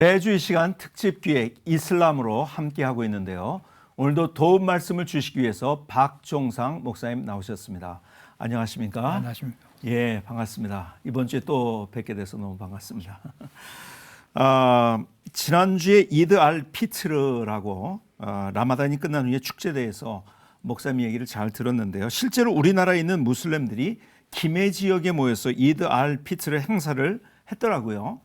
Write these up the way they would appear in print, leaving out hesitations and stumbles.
매주 이 시간 특집 기획 이슬람으로 함께하고 있는데요. 오늘도 도움 말씀을 주시기 위해서 박종상 목사님 나오셨습니다. 안녕하십니까? 안녕하십니까? 예, 반갑습니다. 이번 주에 또 뵙게 돼서 너무 반갑습니다. 지난주에 이드 알 피트르라고 라마단이 끝난 후에 축제대에서 목사님 얘기를 잘 들었는데요. 실제로 우리나라에 있는 무슬림들이 김해 지역에 모여서 이드 알 피트르 행사를 했더라고요.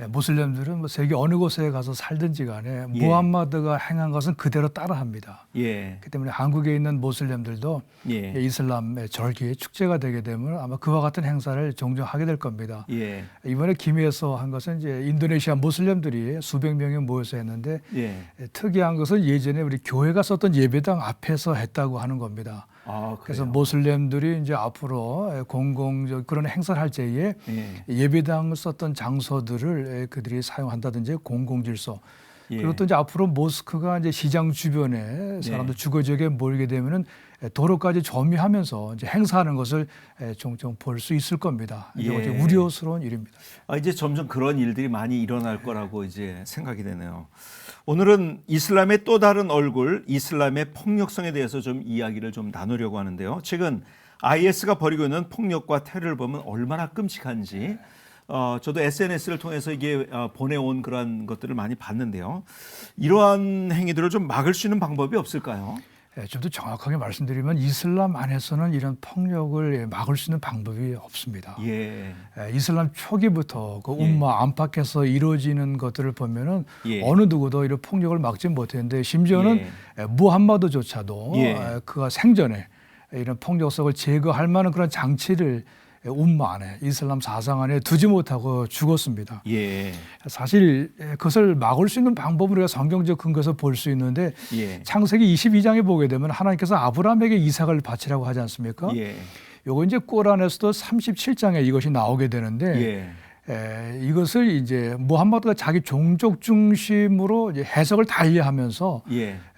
무슬림들은 뭐 세계 어느 곳에 가서 살든지 간에 무함마드가 행한 것은 그대로 따라합니다. 예. 그렇기 때문에 한국에 있는 무슬림들도 이슬람의 절기의 축제가 되게 되면 아마 그와 같은 행사를 종종 하게 될 겁니다. 예. 이번에 김해에서 한 것은 이제 인도네시아 무슬림들이 수백 명이 모여서 했는데 특이한 것은 예전에 우리 교회가 썼던 예배당 앞에서 했다고 하는 겁니다. 그래서 모슬렘들이 이제 앞으로 공공적 그런 행사를 할 때에 예배당을 썼던 장소들을 그들이 사용한다든지 공공질서 그리고 또 이제 앞으로 모스크가 이제 시장 주변에 사람들 주거 지역에 모이게 되면은 도로까지 점유하면서 이제 행사하는 것을 종종 볼 수 있을 겁니다. 이게 우려스러운 일입니다. 이제 점점 그런 일들이 많이 일어날 거라고 이제 생각이 되네요. 오늘은 이슬람의 또 다른 얼굴, 이슬람의 폭력성에 대해서 좀 이야기를 좀 나누려고 하는데요. 최근 IS가 벌이고 있는 폭력과 테러를 보면 얼마나 끔찍한지 저도 SNS를 통해서 이게 보내온 그런 것들을 많이 봤는데요. 이러한 행위들을 좀 막을 수 있는 방법이 없을까요? 좀 더 정확하게 말씀드리면 이슬람 안에서는 이런 폭력을 막을 수 있는 방법이 없습니다. 이슬람 초기부터 그 umma 안팎에서 이루어지는 것들을 보면은 어느 누구도 이런 폭력을 막지 못했는데 심지어는 무함마드조차도 그가 생전에 이런 폭력성을 제거할 만한 그런 장치를 umma 안에 이슬람 사상 안에 두지 못하고 죽었습니다. 사실 그것을 막을 수 있는 방법을 우리가 성경적 근거에서 볼 수 있는데 창세기 22장에 보게 되면 하나님께서 아브라함에게 이삭을 바치라고 하지 않습니까? 요거 이제 꾸란에서도 37장에 이것이 나오게 되는데 이것을 이제 무함마드가 자기 종족 중심으로 이제 해석을 달리하면서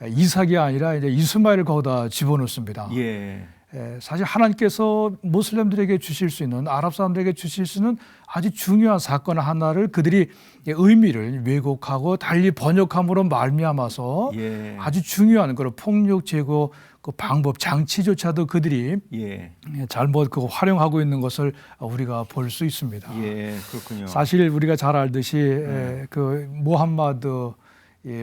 이삭이 아니라 이제 이스마엘을 거기다 집어넣습니다. 사실 하나님께서 모슬렘들에게 주실 수 있는 아랍 사람들에게 주실 수 있는 아주 중요한 사건 하나를 그들이 의미를 왜곡하고 달리 번역함으로 말미암아서 아주 중요한 그런 폭력 제거 그 방법 장치조차도 그들이 잘못 그 활용하고 있는 것을 우리가 볼 수 있습니다. 그렇군요. 사실 우리가 잘 알듯이 그 무함마드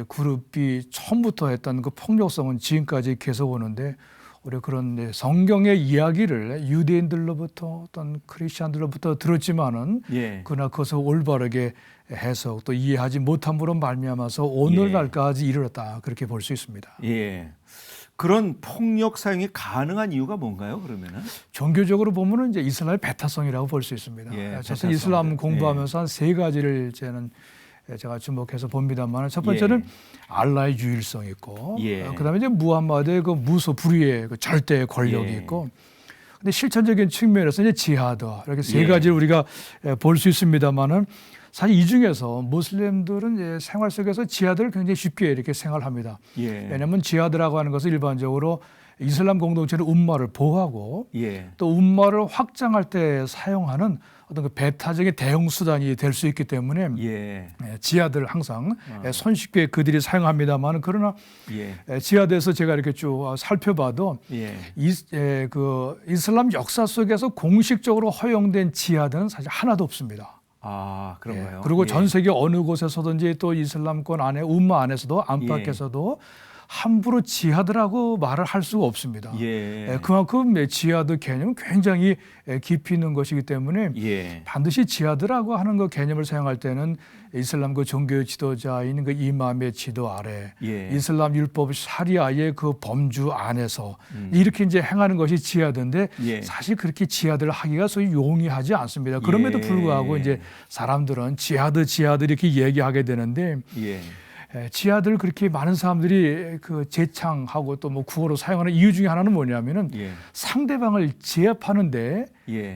그룹이 처음부터 했던 그 폭력성은 지금까지 계속 오는데 우리 그런 성경의 이야기를 유대인들로부터 어떤 크리스천들로부터 들었지만은 그러나 그것을 올바르게 해석 또 이해하지 못함으로 말미암아서 오늘날까지 이르렀다 그렇게 볼 수 있습니다. 그런 폭력 사용이 가능한 이유가 뭔가요? 그러면은 종교적으로 보면은 이제 이슬람의 배타성이라고 볼 수 있습니다. 저는 이슬람 공부하면서 한 세 가지를 제가 주목해서 봅니다만 첫 번째는 알라의 유일성이 있고 그다음에 이제 무함마드의 그 무소 불위의 그 절대 권력이 있고 근데 실천적인 측면에서 이제 지하드 이렇게 세 가지를 우리가 볼 수 있습니다만은 사실 이 중에서 무슬림들은 이제 생활 속에서 지하드를 굉장히 쉽게 이렇게 생활합니다. 왜냐하면 지하드라고 하는 것은 일반적으로 이슬람 공동체는 umma를 보호하고 또 umma를 확장할 때 사용하는 어떤 그 배타적인 대응 수단이 될 수 있기 때문에 지하드를 항상 손쉽게 그들이 사용합니다만 그러나 지하드에서 제가 이렇게 쭉 살펴봐도 그 이슬람 역사 속에서 공식적으로 허용된 지하드는 사실 하나도 없습니다. 그런가요? 그리고 전 세계 어느 곳에서든지 또 이슬람권 안에 umma 안에서도 안팎에서도 함부로 지하드라고 말을 할 수가 없습니다. 그만큼 지하드 개념은 굉장히 깊이 있는 것이기 때문에 반드시 지하드라고 하는 그 개념을 사용할 때는 이슬람 그 종교 지도자인 그 이맘의 지도 아래 이슬람 율법 샤리아의 그 범주 안에서 이렇게 이제 행하는 것이 지하드인데 사실 그렇게 지하드를 하기가 소위 용이하지 않습니다. 그럼에도 불구하고 이제 사람들은 지하드 이렇게 얘기하게 되는데 지하드를 그렇게 많은 사람들이 그 재창하고 또 뭐 구호로 사용하는 이유 중에 하나는 뭐냐면은 상대방을 제압하는데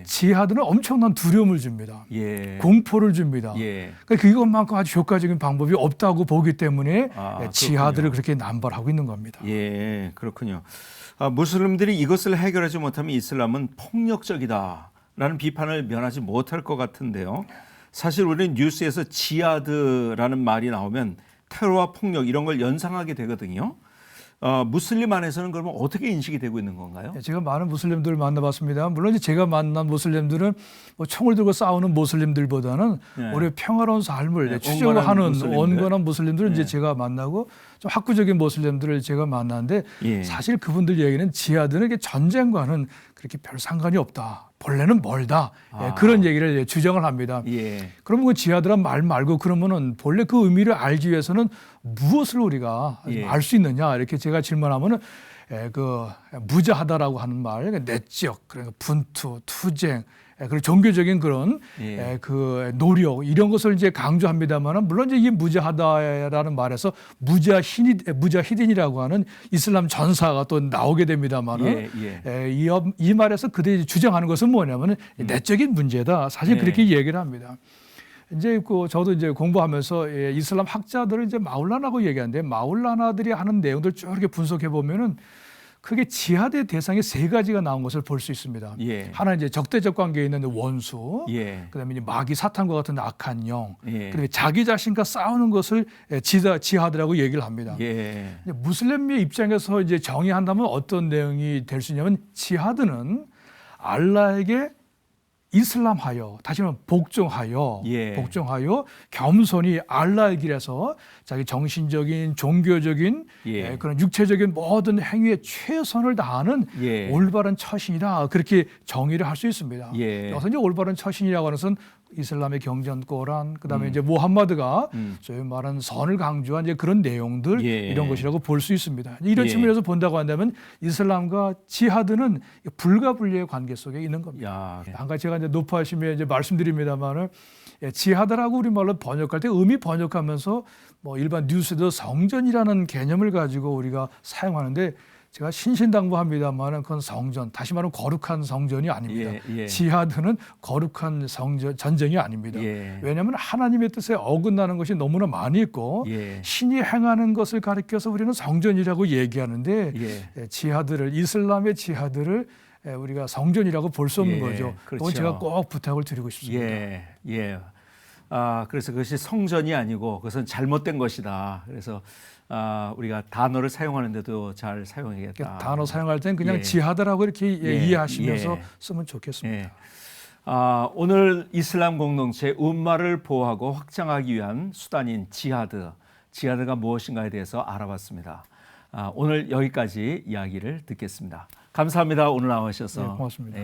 지하드는 엄청난 두려움을 줍니다. 공포를 줍니다. 그러니까 그것만큼 아주 효과적인 방법이 없다고 보기 때문에 지하드를 그렇게 남발하고 있는 겁니다. 그렇군요. 무슬림들이 이것을 해결하지 못하면 이슬람은 폭력적이다라는 비판을 면하지 못할 것 같은데요. 사실 우리는 뉴스에서 지하드라는 말이 나오면 테러와 폭력 이런 걸 연상하게 되거든요. 무슬림 안에서는 그러면 어떻게 인식이 되고 있는 건가요? 제가 많은 무슬림들을 만나봤습니다. 물론 이제 제가 만난 무슬림들은 뭐 총을 들고 싸우는 무슬림들보다는 네. 오히려 평화로운 삶을 네, 추구하는 무슬림들. 온건한 무슬림들을 네. 이제 제가 만나고 좀 학구적인 무슬림들을 제가 만났는데 예. 사실 그분들 얘기는 지하드는 이게 전쟁과는 그렇게 별 상관이 없다. 본래는 멀다. 그런 얘기를 주장을 합니다. 예. 그러면 그 지하드란 말 말고 그러면은 본래 그 의미를 알기 위해서는 무엇을 우리가 알 수 있느냐 이렇게 제가 질문하면은 그 무자하다라고 하는 말, 내적, 그러니까 분투, 투쟁, 그리고 종교적인 그런 그 노력 이런 것을 이제 강조합니다만은 물론 이제 이 무자하다라는 말에서 무자히딘이라고 하는 이슬람 전사가 또 나오게 됩니다만은 이 말에서 그들이 주장하는 것은 뭐냐면은 내적인 문제다. 사실 그렇게 얘기를 합니다. 이제 그 저도 이제 공부하면서 이슬람 학자들을 이제 마울라나고 얘기하는데 마울라나들이 하는 내용들 쭉 이렇게 분석해 보면은 크게 지하드의 대상이 세 가지가 나온 것을 볼 수 있습니다. 하나는 이제 적대적 관계에 있는 원수, 그다음에 이제 마귀 사탄과 같은 악한 영, 그다음에 자기 자신과 싸우는 것을 지하드라고 얘기를 합니다. 무슬림의 입장에서 이제 정의한다면 어떤 내용이 될 수 있냐면 지하드는 알라에게 이슬람하여, 다시 말하면 복종하여 겸손히 알라의 길에서 자기 정신적인, 종교적인, 그런 육체적인 모든 행위에 최선을 다하는 올바른 처신이다. 그렇게 정의를 할 수 있습니다. 여기서 이제 올바른 처신이라고 하는 것은 이슬람의 경전 꼬란, 그다음에 이제 무함마드가 소위 말하는 선을 강조한 이제 그런 내용들 이런 것이라고 볼 수 있습니다. 이런 측면에서 본다고 한다면 이슬람과 지하드는 불가분리의 관계 속에 있는 겁니다. 한 가지 제가 이제 높아심에 이제 말씀드립니다만은 지하드라고 우리말로 번역할 때 의미 번역하면서 뭐 일반 뉴스에도 성전이라는 개념을 가지고 우리가 사용하는데 제가 신신당부합니다만은 그건 성전, 다시 말하면 거룩한 성전이 아닙니다. 지하드는 거룩한 전쟁이 아닙니다. 왜냐하면 하나님의 뜻에 어긋나는 것이 너무나 많이 있고 신이 행하는 것을 가리켜서 우리는 성전이라고 얘기하는데 지하드를, 이슬람의 지하드를 우리가 성전이라고 볼 수 없는 거죠. 그렇죠. 그건 제가 꼭 부탁을 드리고 싶습니다. 그래서 그것이 성전이 아니고 그것은 잘못된 것이다. 그래서 우리가 단어를 사용하는데도 잘 사용해야겠다. 단어 사용할 때는 그냥 지하드라고 이렇게 이해하시면서 쓰면 좋겠습니다. 오늘 이슬람 공동체 음마를 보호하고 확장하기 위한 수단인 지하드가 무엇인가에 대해서 알아봤습니다. 오늘 여기까지 이야기를 듣겠습니다. 감사합니다. 오늘 나와주셔서. 고맙습니다.